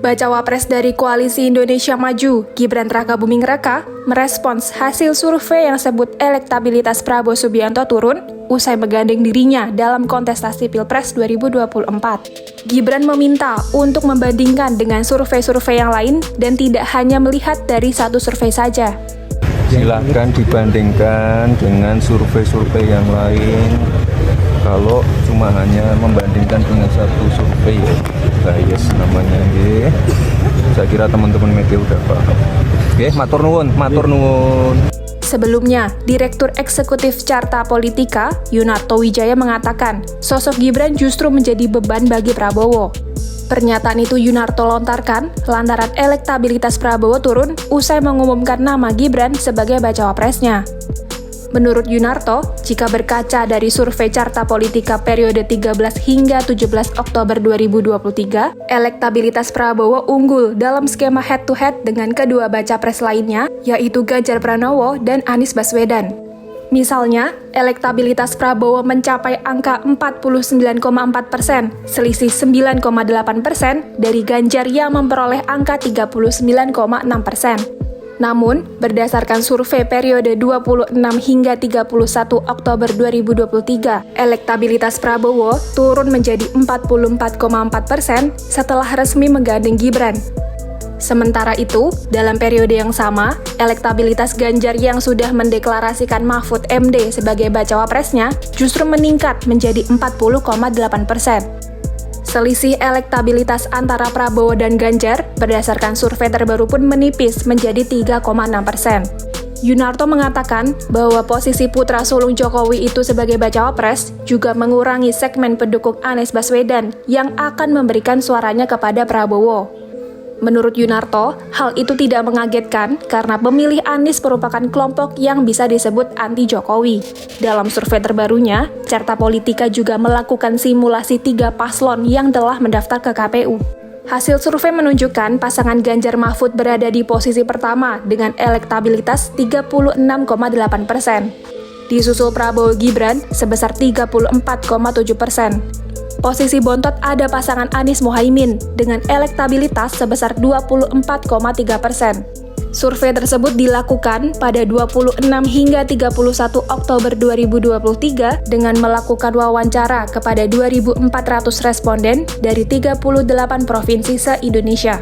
Bacawa Pres dari Koalisi Indonesia Maju, Gibran Rakabuming Raka, merespons hasil survei yang sebut elektabilitas Prabowo Subianto turun usai menggandeng dirinya dalam kontestasi Pilpres 2024. Gibran meminta untuk membandingkan dengan survei-survei yang lain dan tidak hanya melihat dari satu survei saja. Silahkan dibandingkan dengan survei-survei yang lain. Kalau cuma hanya membandingkan dengan satu survei, ya bias namanya. Saya kira teman-teman media udah paham. Matur nuwun. Sebelumnya, Direktur Eksekutif Carta Politika, Yunarto Wijaya mengatakan, sosok Gibran justru menjadi beban bagi Prabowo. Pernyataan itu Yunarto lontarkan lantaran elektabilitas Prabowo turun usai mengumumkan nama Gibran sebagai bacawa presnya. Menurut Yunarto, jika berkaca dari survei Carta Politika periode 13 hingga 17 Oktober 2023, elektabilitas Prabowo unggul dalam skema head-to-head dengan kedua baca pres lainnya, yaitu Ganjar Pranowo dan Anies Baswedan. Misalnya, elektabilitas Prabowo mencapai angka 49,4%, selisih 9,8% dari Ganjar yang memperoleh angka 39,6%. Namun, berdasarkan survei periode 26 hingga 31 Oktober 2023, elektabilitas Prabowo turun menjadi 44,4% setelah resmi menggandeng Gibran. Sementara itu, dalam periode yang sama, elektabilitas Ganjar yang sudah mendeklarasikan Mahfud MD sebagai bacawa presnya justru meningkat menjadi 40,8%. Selisih elektabilitas antara Prabowo dan Ganjar berdasarkan survei terbaru pun menipis menjadi 3,6%. Yunarto mengatakan bahwa posisi putra sulung Jokowi itu sebagai bacawa pres juga mengurangi segmen pendukung Anies Baswedan yang akan memberikan suaranya kepada Prabowo. Menurut Yunarto, hal itu tidak mengagetkan karena pemilih Anies merupakan kelompok yang bisa disebut anti-Jokowi. Dalam survei terbarunya, Carta Politika juga melakukan simulasi 3 paslon yang telah mendaftar ke KPU. Hasil survei menunjukkan pasangan Ganjar Mahfud berada di posisi pertama dengan elektabilitas 36,8%. Disusul Prabowo Gibran sebesar 34,7%. Posisi bontot ada pasangan Anies Muhaimin dengan elektabilitas sebesar 24,3%. Survei tersebut dilakukan pada 26 hingga 31 Oktober 2023 dengan melakukan wawancara kepada 2.400 responden dari 38 provinsi se-Indonesia.